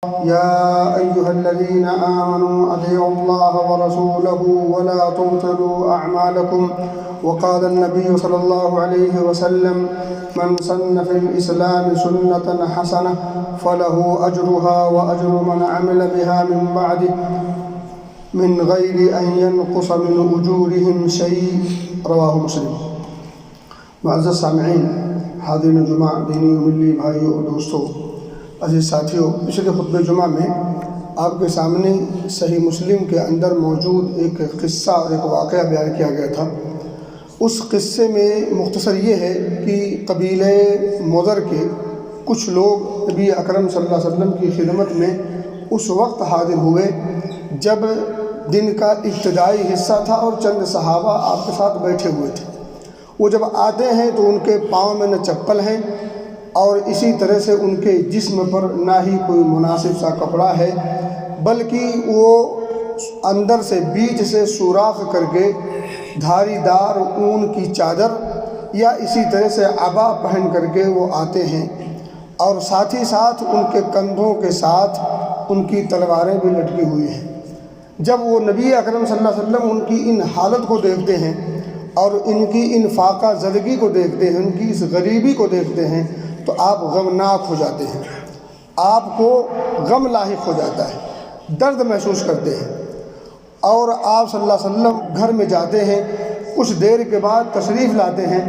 يا أيها الذين آمنوا أطيعوا الله ورسوله ولا تبطلوا أعمالكم وقال النبي صلى الله عليه وسلم من سن في الإسلام سنة حسنة فله أجرها وأجر من عمل بها من بعده من غير أن ينقص من أجورهم شيء رواه مسلم۔ معزز سامعین، حاضرین جمعہ، دینی و ملی بھائیوں اور دوستوں، عزیز ساتھیوں، پچھلے خطبہ جمعہ میں آپ کے سامنے صحیح مسلم کے اندر موجود ایک قصہ اور ایک واقعہ بیان کیا گیا تھا۔ اس قصے میں مختصر یہ ہے کہ قبیلہ مضر کے کچھ لوگ نبی اکرم صلی اللہ علیہ وسلم کی خدمت میں اس وقت حاضر ہوئے جب دن کا ابتدائی حصہ تھا اور چند صحابہ آپ کے ساتھ بیٹھے ہوئے تھے۔ وہ جب آتے ہیں تو ان کے پاؤں میں نہ چپل ہیں اور اسی طرح سے ان کے جسم پر نہ ہی کوئی مناسب سا کپڑا ہے، بلکہ وہ اندر سے بیچ سے سوراخ کر کے دھاری دار اون کی چادر یا اسی طرح سے عبا پہن کر کے وہ آتے ہیں، اور ساتھ ہی ساتھ ان کے کندھوں کے ساتھ ان کی تلواریں بھی لٹکی ہوئی ہیں۔ جب وہ نبی اکرم صلی اللہ علیہ وسلم ان کی ان حالت کو دیکھتے ہیں اور ان کی ان فاقہ زدگی کو دیکھتے ہیں، ان کی اس غریبی کو دیکھتے ہیں، تو آپ غمناک ہو جاتے ہیں، آپ کو غم لاحق ہو جاتا ہے، درد محسوس کرتے ہیں، اور آپ صلی اللہ علیہ وسلم گھر میں جاتے ہیں۔ کچھ دیر کے بعد تشریف لاتے ہیں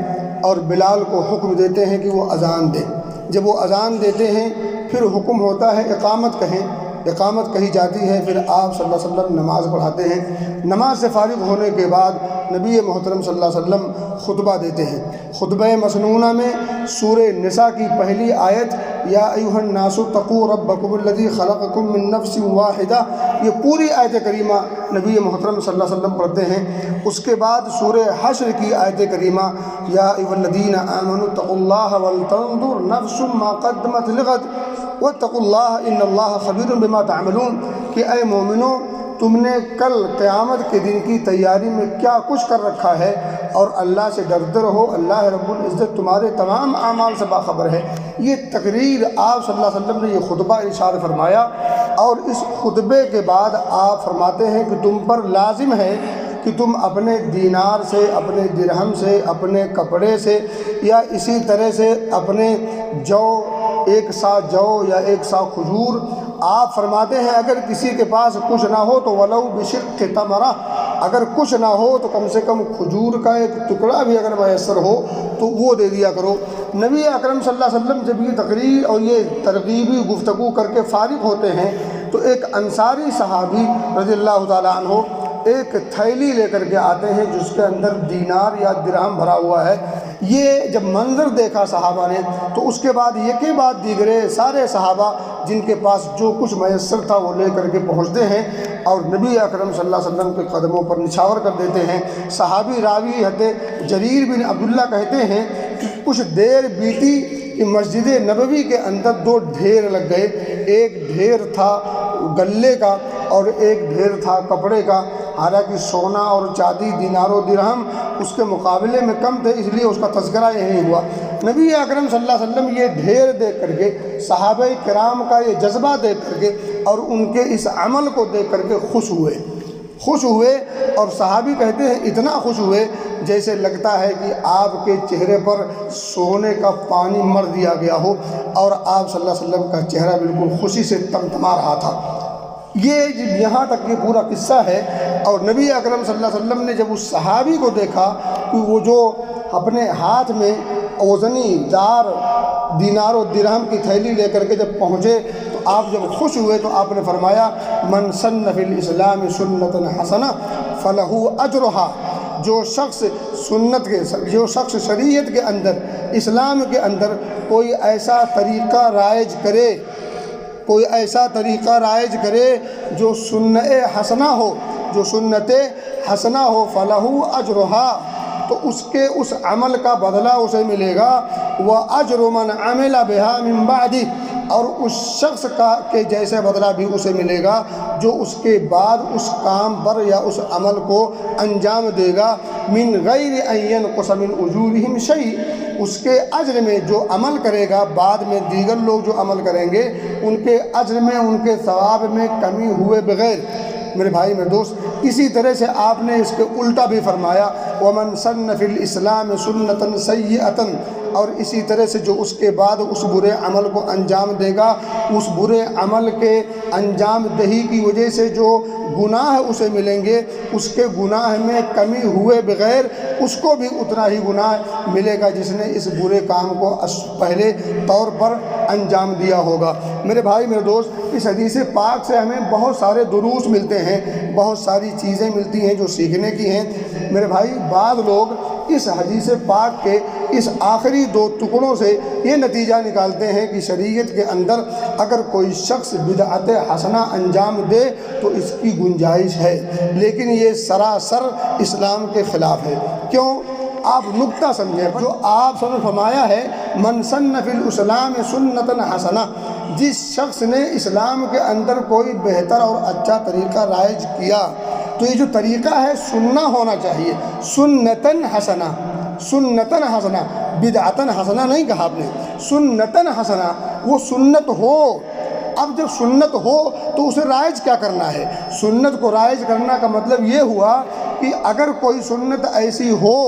اور بلال کو حکم دیتے ہیں کہ وہ اذان دیں۔ جب وہ اذان دیتے ہیں پھر حکم ہوتا ہے اقامت کہیں، اقامت کہی جاتی ہے، پھر آپ صلی اللہ علیہ وسلم نماز پڑھاتے ہیں۔ نماز سے فارغ ہونے کے بعد نبی محترم صلی اللہ علیہ وسلم خطبہ دیتے ہیں۔ خطبہ مسنونہ میں سورہ نساء کی پہلی آیت یا ایھا الناس اتقوا ربکم الذی خلقکم من نفس واحدہ، یہ پوری آیت کریمہ نبی محترم صلی اللہ علیہ وسلم پڑھتے ہیں۔ اس کے بعد سورہ حشر کی آیت کریمہ یا ایھا الذین آمنوا اتقوا اللہ ولتنظر نفس ما قدمت لغد واتقوا اللہ ان اللہ خبیر بما تعملون، کہ اے مومنو، تم نے کل قیامت کے دن کی تیاری میں کیا کچھ کر رکھا ہے، اور اللہ سے ڈرتے رہو، اللہ رب العزت تمہارے تمام اعمال سے باخبر ہے۔ یہ تقریر آپ صلی اللہ علیہ وسلم نے یہ خطبہ ارشاد فرمایا، اور اس خطبے کے بعد آپ فرماتے ہیں کہ تم پر لازم ہے کہ تم اپنے دینار سے، اپنے درہم سے، اپنے کپڑے سے، یا اسی طرح سے اپنے جو، ایک سا جو یا ایک سا کھجور، آپ فرماتے ہیں اگر کسی کے پاس کچھ نہ ہو تو ولو بشق تمرہ، اگر کچھ نہ ہو تو کم سے کم کھجور کا ایک ٹکڑا بھی اگر میسر ہو تو وہ دے دیا کرو۔ نبی اکرم صلی اللہ علیہ وسلم جب یہ تقریر اور یہ ترغیبی گفتگو کر کے فارغ ہوتے ہیں تو ایک انصاری صحابی رضی اللہ تعالیٰ عنہ ایک تھیلی لے کر کے آتے ہیں جس کے اندر دینار یا درہم بھرا ہوا ہے۔ یہ جب منظر دیکھا صحابہ نے تو اس کے بعد یکے بعد دیگرے سارے صحابہ جن کے پاس جو کچھ میسر تھا وہ لے کر کے پہنچتے ہیں اور نبی اکرم صلی اللہ علیہ وسلم کے قدموں پر نچھاور کر دیتے ہیں۔ صحابی راوی حضرت جریر بن عبداللہ کہتے ہیں کہ کچھ دیر بیتی کہ مسجد نبوی کے اندر دو ڈھیر لگ گئے، ایک ڈھیر تھا گلے کا اور ایک ڈھیر تھا کپڑے کا۔ حالانکہ سونا اور چاندی، دینار و درہم اس کے مقابلے میں کم تھے، اس لیے اس کا تذکرہ یہ نہیں ہوا۔ نبی اکرم صلی اللہ علیہ وسلم یہ ڈھیر دیکھ کر کے، صحابہ کرام کا یہ جذبہ دیکھ کر کے اور ان کے اس عمل کو دیکھ کر کے خوش ہوئے، اور صحابی کہتے ہیں اتنا خوش ہوئے جیسے لگتا ہے کہ آپ کے چہرے پر سونے کا پانی مر دیا گیا ہو، اور آپ صلی اللہ علیہ وسلم کا چہرہ بالکل خوشی سے تمتما رہا تھا۔ یہ یہاں تک یہ پورا قصہ ہے، اور نبی اکرم صلی اللہ علیہ وسلم نے جب اس صحابی کو دیکھا کہ وہ جو اپنے ہاتھ میں اوزنی دار دینار و درہم کی تھیلی لے کر کے جب پہنچے تو آپ جب خوش ہوئے تو آپ نے فرمایا من سن فی الاسلام سنۃ حسنہ فلہ اجرہا، جو شخص شریعت کے اندر، اسلام کے اندر کوئی ایسا طریقہ رائج کرے جو سنت حسنہ ہو فلہ اجرہا، تو اس کے اس عمل کا بدلہ اسے ملے گا۔ وَأَجْرُ مَنْ عَمِلَ بِهَا مِن بَعْدِهِ، اور اس شخص کے جیسے بدلہ بھی اسے ملے گا جو اس کے بعد اس کام پر یا اس عمل کو انجام دے گا، من غیر ان ینقص من اجورہم شیء، اس کے اجر میں جو عمل کرے گا بعد میں دیگر لوگ جو عمل کریں گے ان کے اجر میں، ان کے ثواب میں کمی ہوئے بغیر۔ میرے بھائی میرے دوست، اسی طرح سے آپ نے اس کے الٹا بھی فرمایا، وَمَنْ سَنَّ فِي الْإِسْلَامِ سُنَّةً سَيِّئَةً، اور اسی طرح سے جو اس کے بعد اس برے عمل کو انجام دے گا، اس برے عمل کے انجام دہی کی وجہ سے جو گناہ اسے ملیں گے اس کے گناہ میں کمی ہوئے بغیر اس کو بھی اتنا ہی گناہ ملے گا جس نے اس برے کام کو پہلے طور پر انجام دیا ہوگا۔ میرے بھائی میرے دوست، اس حدیث پاک سے ہمیں بہت سارے دروس ملتے ہیں، بہت ساری چیزیں ملتی ہیں جو سیکھنے کی ہیں۔ میرے بھائی، بعض لوگ اس حدیث پاک کے اس آخری دو ٹکڑوں سے یہ نتیجہ نکالتے ہیں کہ شریعت کے اندر اگر کوئی شخص بدعت حسنہ انجام دے تو اس کی گنجائش ہے، لیکن یہ سراسر اسلام کے خلاف ہے۔ کیوں؟ آپ نکتہ سمجھیں، جو آپ نے فرمایا ہے من سن فی الاسلام سنۃ حسنہ، جس شخص نے اسلام کے اندر کوئی بہتر اور اچھا طریقہ رائج کیا تو یہ جو طریقہ ہے سننا ہونا چاہیے، سنتاً حسنہ، سنتاً حسنہ، بدعتاً حسنہ نہیں کہا آپ نے، سنتاً حسنہ، وہ سنت ہو۔ اب جب سنت ہو تو اسے رائج کیا کرنا ہے؟ سنت کو رائج کرنا کا مطلب یہ ہوا کہ اگر کوئی سنت ایسی ہو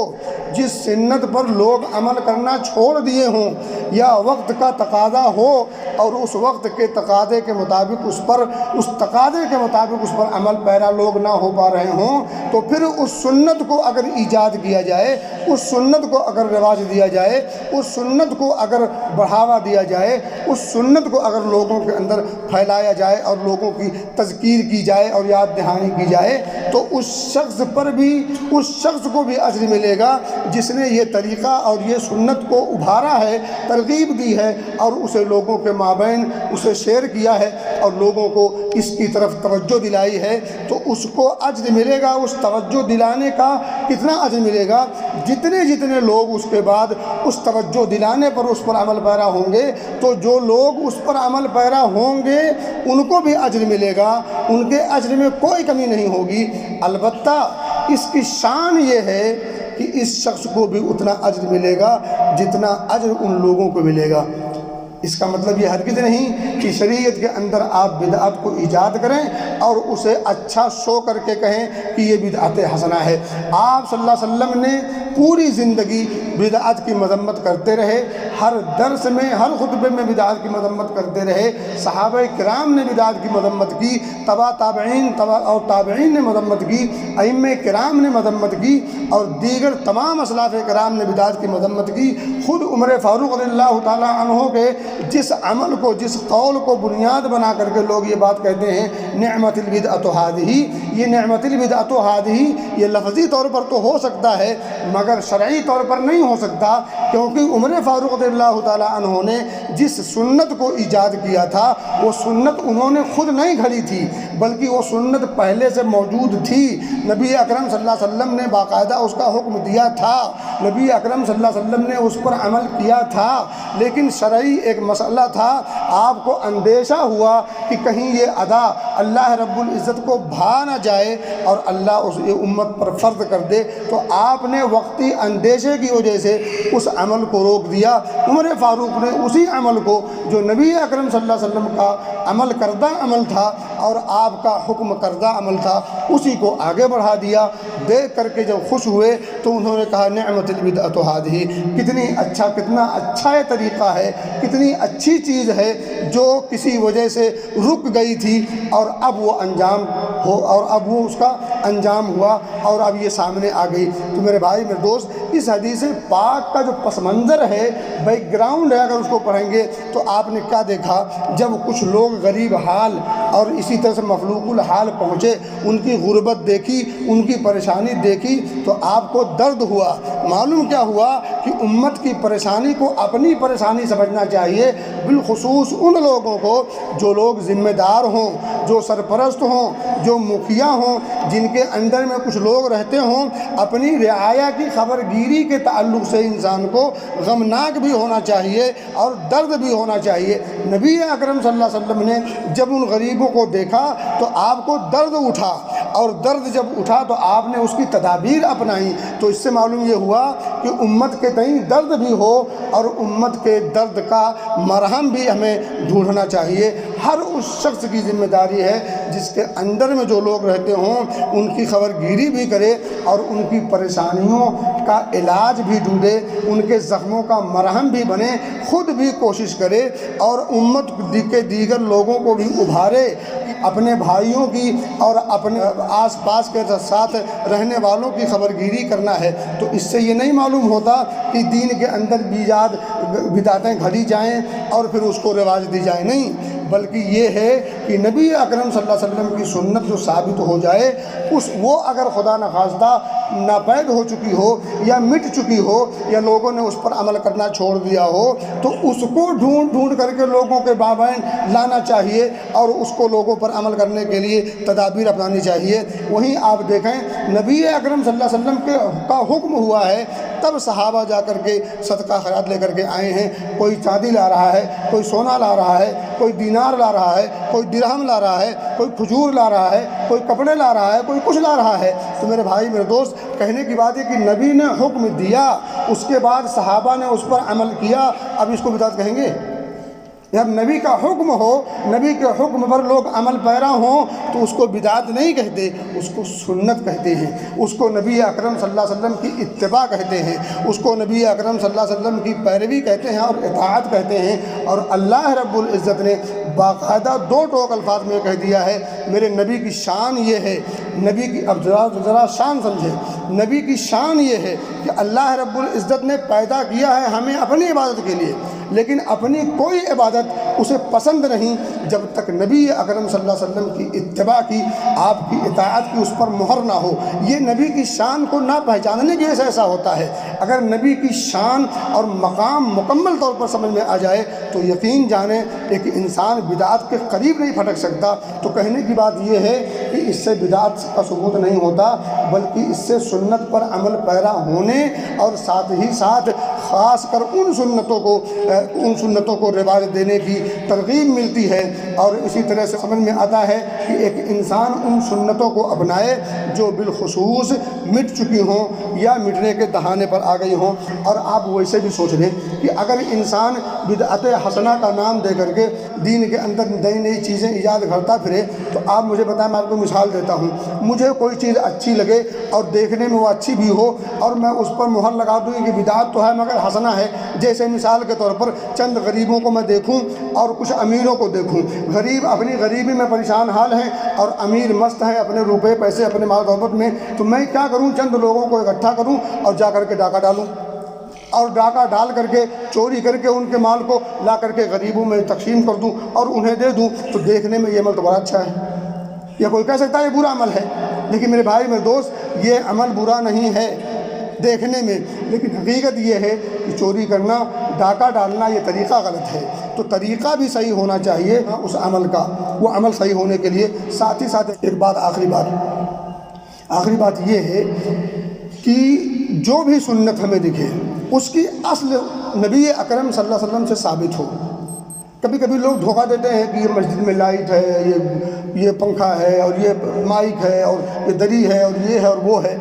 جس سنت پر لوگ عمل کرنا چھوڑ دیے ہوں یا وقت کا تقاضا ہو اور اس وقت کے تقاضے کے مطابق اس تقاضے کے مطابق اس پر عمل پیرا لوگ نہ ہو پا رہے ہوں، تو پھر اس سنت کو اگر ایجاد کیا جائے، اس سنت کو اگر رواج دیا جائے، اس سنت کو اگر بڑھاوا دیا جائے، اس سنت کو اگر لوگوں کے اندر پھیلایا جائے اور لوگوں کی تذکیر کی جائے اور یاد دہانی کی جائے، تو اس شخص پر بھی، اس شخص کو بھی اجر ملے گا جس نے یہ طریقہ اور یہ سنت کو ابھارا ہے، ترغیب دی ہے اور اسے لوگوں کے مابین اسے شیئر کیا ہے اور لوگوں کو اس کی طرف توجہ دلائی ہے، تو اس کو اجر ملے گا۔ اس توجہ دلانے کا کتنا اجر ملے گا؟ جتنے لوگ اس کے بعد اس توجہ دلانے پر اس پر عمل پیرا ہوں گے، تو جو لوگ اس پر عمل پیرا ہوں گے ان کو بھی اجر ملے گا، ان کے اجر میں کوئی کمی نہیں ہوگی۔ البتہ اس کی شان یہ ہے کہ اس شخص کو بھی اتنا اجر ملے گا جتنا اجر ان لوگوں کو ملے گا۔ اس کا مطلب یہ ہرگز نہیں کہ شریعت کے اندر آپ بدعت کو ایجاد کریں اور اسے اچھا شو کر کے کہیں کہ یہ بدعت حسنہ ہے۔ آپ صلی اللہ علیہ وسلم نے پوری زندگی بدعت کی مذمت کرتے رہے، ہر درس میں، ہر خطبے میں بدعت کی مذمت کرتے رہے۔ صحابہ کرام نے بدعت کی مذمت کی، تابعین نے مذمت کی، ائمہ کرام نے مذمت کی اور دیگر تمام اسلاف کرام نے بدعت کی مذمت کی۔ خود عمر فاروق رضی اللہ تعالیٰ عنہ کے جس عمل کو، جس قول کو بنیاد بنا کر کے لوگ یہ بات کہتے ہیں نعمت البدعۃ ھذہ، یہ نعمت البدعۃ ھذہ یہ لفظی طور پر تو ہو سکتا ہے مگر شرعی طور پر نہیں ہو سکتا، کیونکہ عمر فاروق رضی اللہ تعالیٰ عنہ نے جس سنت کو ایجاد کیا تھا وہ سنت انہوں نے خود نہیں گھڑی تھی، بلکہ وہ سنت پہلے سے موجود تھی۔ نبی اکرم صلی اللہ علیہ وسلم نے باقاعدہ اس کا حکم دیا تھا، نبی اکرم صلی اللہ علیہ وسلم نے اس پر عمل کیا تھا، لیکن شرعی ایک مسئلہ تھا۔ آپ کو اندیشہ ہوا کہ کہیں یہ ادا اللہ رب العزت کو بھا نہ جائے اور اللہ اس امت پر فرض کر دے، تو آپ نے وقتی اندیشے کی وجہ سے اس عمل کو روک دیا۔ عمر فاروق نے اسی عمل کو جو نبی اکرم صلی اللہ علیہ وسلم کا عمل کردہ عمل تھا اور آپ کا حکم کردہ عمل تھا، اسی کو آگے بڑھا دیا۔ دیکھ کر کے جب خوش ہوئے تو انہوں نے کہا نعمت البدعۃ ھذہ، کتنا اچھا یہ طریقہ ہے، کتنی اچھی چیز ہے جو کسی وجہ سے رک گئی تھی اور اب وہ انجام ہو، اور اب وہ اس کا انجام ہوا اور اب یہ سامنے آ گئی۔ تو میرے بھائی میرے دوست، اس حدیث پاک کا جو پس منظر ہے، بیک گراؤنڈ ہے، اگر اس کو پڑھیں گے تو آپ نے کیا دیکھا؟ جب کچھ لوگ غریب حال اور اسی طرح سے مفلوق الحال پہنچے، ان کی غربت دیکھی، ان کی پریشانی دیکھی تو آپ کو درد ہوا، معلوم کیا ہوا کہ امت کی پریشانی کو اپنی پریشانی سمجھنا چاہیے، بالخصوص ان لوگوں کو جو لوگ ذمہ دار ہوں، جو سرپرست ہوں، جو مکھیا ہوں، جن کے اندر میں کچھ لوگ رہتے ہوں۔ اپنی رعایا کی خبر گیری کے تعلق سے انسان کو غمناک بھی ہونا چاہیے اور درد بھی ہونا چاہیے۔ نبی اکرم صلی اللہ علیہ وسلم نے جب ان غریبوں کو دیکھا تو آپ کو درد اٹھا، اور درد جب اٹھا تو آپ نے اس کی تدابیر اپنائی۔ تو اس سے معلوم یہ ہوا کہ امت کے تئیں درد بھی ہو اور امت کے درد کا مرہم بھی ہمیں ڈھونڈنا چاہیے۔ ہر اس شخص کی ذمہ داری ہے جس کے اندر میں جو لوگ رہتے ہوں ان کی خبر گیری بھی کرے اور ان کی پریشانیوں کا علاج بھی ڈھونڈے، ان کے زخموں کا مرہم بھی بنے، خود بھی کوشش کرے اور امت کے دیگر لوگوں کو بھی ابھارے۔ اپنے بھائیوں کی اور اپنے آس پاس کے ساتھ رہنے والوں کی خبر گیری کرنا ہے۔ تو اس سے یہ نہیں معلوم ہوتا کہ دین کے اندر بدعتیں گھڑی جائیں اور پھر اس کو رواج دی جائیں، نہیں، بلکہ یہ ہے کہ نبی اکرم صلی اللہ علیہ وسلم کی سنت جو ثابت ہو جائے، وہ اگر خدا نخواستہ ناپید ہو چکی ہو یا مٹ چکی ہو یا لوگوں نے اس پر عمل کرنا چھوڑ دیا ہو، تو اس کو ڈھونڈ کر کے لوگوں کے مابین لانا چاہیے اور اس کو لوگوں پر عمل کرنے کے لیے تدابیر اپنانی چاہیے۔ وہیں آپ دیکھیں نبی اکرم صلی اللہ علیہ وسلم کا حکم ہوا ہے، تب صحابہ جا کر کے صدقہ خیرات لے کر کے آئے ہیں۔ کوئی چاندی لا رہا ہے، کوئی سونا لا رہا ہے، کوئی دینار لا رہا ہے، کوئی درہم لا رہا ہے، کوئی کھجور لا رہا ہے، کوئی کپڑے لا رہا ہے، کوئی کچھ لا رہا ہے۔ تو میرے بھائی میرے دوست، کہنے کی بات ہے کہ نبی نے حکم دیا، اس کے بعد صحابہ نے اس پر عمل کیا، اب اس کو بدعت کہیں گے؟ جب نبی کا حکم ہو، نبی کے حکم پر لوگ عمل پیرا ہوں تو اس کو بدعت نہیں کہتے، اس کو سنت کہتے ہیں، اس کو نبی اکرم صلی اللہ علیہ وسلم کی اتباع کہتے ہیں، اس کو نبی اکرم صلی اللہ علیہ وسلم کی پیروی کہتے ہیں اور اطاعت کہتے ہیں۔ اور اللہ رب العزت نے باقاعدہ دو ٹوک الفاظ میں کہہ دیا ہے، میرے نبی کی شان یہ ہے، نبی کی اب ذرا شان سمجھے، نبی کی شان یہ ہے کہ اللہ رب العزت نے پیدا کیا ہے ہمیں اپنی عبادت کے لیے، لیکن اپنی کوئی عبادت اسے پسند نہیں جب تک نبی اکرم صلی اللہ علیہ وسلم کی اتباع کی، آپ کی اطاعت کی اس پر مہر نہ ہو۔ یہ نبی کی شان کو نہ پہچاننے کی وجہ سے ایسا ہوتا ہے۔ اگر نبی کی شان اور مقام مکمل طور پر سمجھ میں آ جائے تو یقین جانیں ایک انسان بدعت کے قریب نہیں پھٹک سکتا۔ تو کہنے کی بات یہ ہے کہ اس سے بدعت کا ثبوت نہیں ہوتا، بلکہ اس سے سنت پر عمل پیرا ہونے اور ساتھ ہی ساتھ خاص کر ان سنتوں کو رواج دینے کی ترغیب ملتی ہے۔ اور اسی طرح سے سمجھ میں آتا ہے کہ ایک انسان ان سنتوں کو اپنائے جو بالخصوص مٹ چکی ہوں یا مٹنے کے دہانے پر آ گئی ہوں۔ اور آپ ویسے بھی سوچ لیں کہ اگر انسان بدعت حسنہ کا نام دے کر کے دین کے اندر نئی نئی چیزیں ایجاد کرتا پھرے، تو آپ مجھے بتائیں، میں آپ کو مثال دیتا ہوں، مجھے کوئی چیز اچھی لگے اور دیکھنے میں وہ اچھی بھی ہو اور میں اس پر مہر لگا دوں کہ بدعت تو ہے مگر حسنہ ہے۔ جیسے مثال کے طور پر چند غریبوں کو میں دیکھوں اور کچھ امیروں کو دیکھوں، غریب اپنی غریبی میں پریشان حال ہیں اور امیر مست ہیں اپنے روپے پیسے اپنے مال دولت میں، تو میں کیا کروں؟ چند لوگوں کو اکٹھا کروں اور جا کر کے ڈاکہ ڈالوں اور ڈاکہ ڈال کر کے چوری کر کے ان کے مال کو لا کر کے غریبوں میں تقسیم کر دوں اور انہیں دے دوں، تو دیکھنے میں یہ عمل تو بڑا اچھا ہے۔ یا کوئی کہہ سکتا ہے یہ برا عمل ہے، لیکن میرے بھائی میرے دوست، یہ عمل برا نہیں ہے دیکھنے میں، لیکن حقیقت یہ ہے کہ چوری کرنا، ڈاکہ ڈالنا، یہ طریقہ غلط ہے۔ تو طریقہ بھی صحیح ہونا چاہیے اس عمل کا، وہ عمل صحیح ہونے کے لیے۔ ساتھ ہی ساتھ ایک بات، آخری بات یہ ہے کہ جو بھی سنت ہمیں دکھے اس کی اصل نبی اکرم صلی اللہ علیہ وسلم سے ثابت ہو۔ کبھی کبھی لوگ دھوکہ دیتے ہیں کہ یہ مسجد میں لائٹ ہے، یہ پنکھا ہے اور یہ مائک ہے اور یہ دری ہے اور یہ ہے اور وہ ہے۔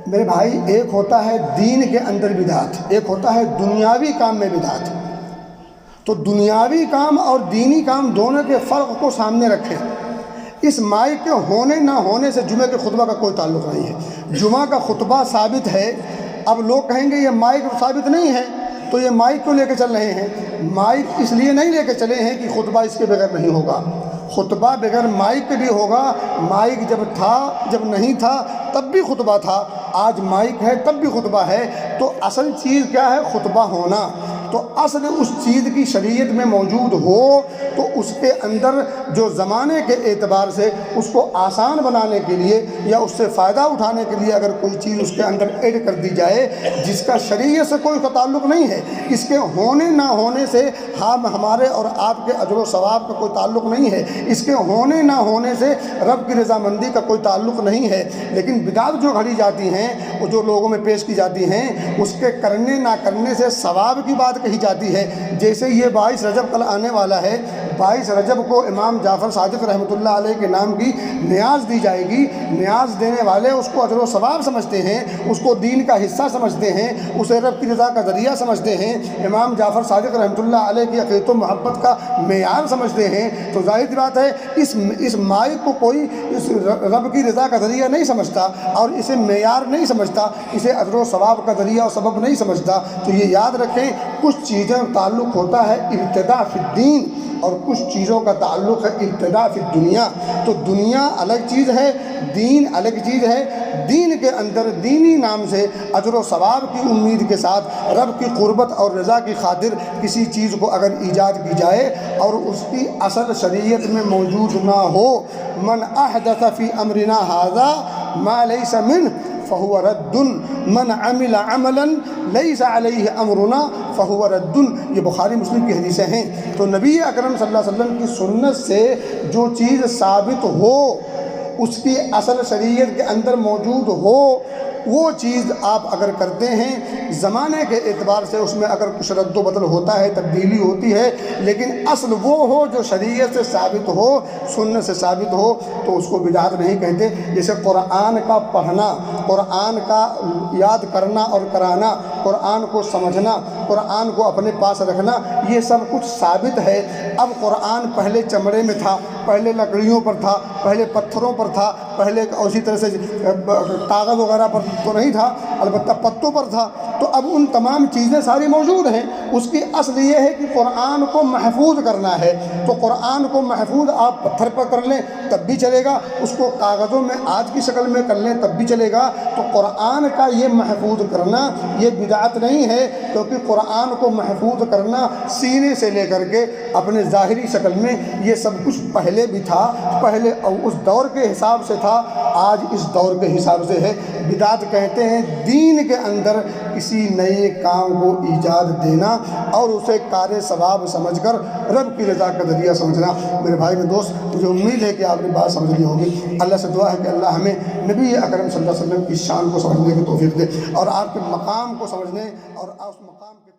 میرے بھائی، ایک ہوتا ہے دین کے اندر بدعت، ایک ہوتا ہے دنیاوی کام میں بدعت۔ تو دنیاوی کام اور دینی کام دونوں کے فرق کو سامنے رکھیں۔ اس مائک کے ہونے نہ ہونے سے جمعہ کے خطبہ کا کوئی تعلق نہیں ہے۔ جمعہ کا خطبہ ثابت ہے، اب لوگ کہیں گے یہ مائک ثابت نہیں ہے تو یہ مائک کیوں لے کے چل رہے ہیں؟ مائک اس لیے نہیں لے کے چلے ہیں کہ خطبہ اس کے بغیر نہیں ہوگا، خطبہ بغیر مائک کے بھی ہوگا۔ مائک جب تھا، جب نہیں تھا تب بھی خطبہ تھا، آج مائک ہے تب بھی خطبہ ہے۔ تو اصل چیز کیا ہے؟ خطبہ ہونا۔ تو اصل اس چیز کی شریعت میں موجود ہو تو اس کے اندر جو زمانے کے اعتبار سے اس کو آسان بنانے کے لیے یا اس سے فائدہ اٹھانے کے لیے اگر کوئی چیز اس کے اندر ایڈ کر دی جائے جس کا شریعت سے کوئی تعلق نہیں ہے، اس کے ہونے نہ ہونے سے ہمارے اور آپ کے اجر و ثواب کا کوئی تعلق نہیں ہے، اس کے ہونے نہ ہونے سے رب کی رضامندی کا کوئی تعلق نہیں ہے، لیکن بدعت جو گھڑی جاتی ہیں وہ جو لوگوں میں پیش کی جاتی ہیں اس کے کرنے نہ کرنے سے ثواب کی بات کہی جاتی ہے۔ جیسے یہ 22 رجب کل آنے والا ہے، 22 رجب کو امام جعفر صادق رحمۃ اللہ علیہ کے نام کی نیاز دی جائے گی۔ نیاز دینے والے اس کو اجر و ثواب سمجھتے ہیں، اس کو دین کا حصہ سمجھتے ہیں، اسے رب کی رضا کا ذریعہ سمجھتے ہیں، امام جعفر صادق رحمۃ اللہ علیہ کی عقیدت و محبت کا معیار سمجھتے ہیں۔ تو ظاہر سی بات ہے اس مائک کو کوئی اس رب کی رضا کا ذریعہ نہیں سمجھتا اور اسے معیار نہیں سمجھتا، اسے اجر و ثواب کا ذریعہ اور سبب نہیں سمجھتا۔ تو یہ یاد رکھیں، کچھ چیزیں تعلق ہوتا ہے ابتداء فی الدین اور کچھ چیزوں کا تعلق ہے ابتداء فی الدنیا۔ تو دنیا الگ چیز ہے، دین الگ چیز ہے۔ دین کے اندر دینی نام سے اجر و ثواب کی امید کے ساتھ رب کی قربت اور رضا کی خاطر کسی چیز کو اگر ایجاد کی جائے اور اس کی اصل شریعت میں موجود نہ ہو، من احدث فی امرنا ھذا ما لیس منہ فہو رد، من عمل عملا لیس علیہ امرنا فہو رد۔ یہ بخاری مسلم کی حدیثیں ہیں۔ تو نبی اکرم صلی اللہ علیہ وسلم کی سنت سے جو چیز ثابت ہو، اس کی اصل شریعت کے اندر موجود ہو، وہ چیز آپ اگر کرتے ہیں زمانے کے اعتبار سے اس میں اگر کچھ رد و بدل ہوتا ہے، تبدیلی ہوتی ہے، لیکن اصل وہ ہو جو شریعت سے ثابت ہو، سنت سے ثابت ہو، تو اس کو بدعت نہیں کہتے۔ جیسے قرآن کا پڑھنا، قرآن کا یاد کرنا اور کرانا، قرآن کو سمجھنا، قرآن کو اپنے پاس رکھنا، یہ سب کچھ ثابت ہے۔ اب قرآن پہلے چمڑے میں تھا، پہلے لکڑیوں پر تھا، پہلے پتھروں پر تھا، پہلے اسی طرح سے کاغذ وغیرہ پر تو نہیں تھا، البتہ پتوں پر تھا۔ تو اب ان تمام چیزیں ساری موجود ہیں۔ اس کی اصل یہ ہے کہ قرآن کو محفوظ کرنا ہے، تو قرآن کو محفوظ آپ پتھر پر کر لیں تب بھی چلے گا، اس کو کاغذوں میں آج کی شکل میں کر لیں تب بھی چلے گا۔ تو قرآن کا یہ محفوظ کرنا یہ بدعت نہیں ہے، کیونکہ قرآن کو محفوظ کرنا سینے سے لے کر کے اپنے ظاہری شکل میں یہ سب کچھ پہلے بھی تھا، پہلے اس دور کے حساب سے تھا، آج اس دور کے حساب سے ہے۔ بدعت کہتے ہیں دین کے اندر کسی نئے کام کو ایجاد دینا اور اسے کار ثواب سمجھ کر رب کی رضا کا ذریعہ سمجھنا۔ میرے بھائی میں دوست، مجھے امید ہے کہ آپ نے بات سمجھ لی ہوگی۔ اللہ سے دعا ہے کہ اللہ ہمیں نبی اکرم صلی اللہ علیہ وسلم کی شان کو سمجھنے کی توفیق دے اور آپ کے مقام کو سمجھنے اور اس مقام کے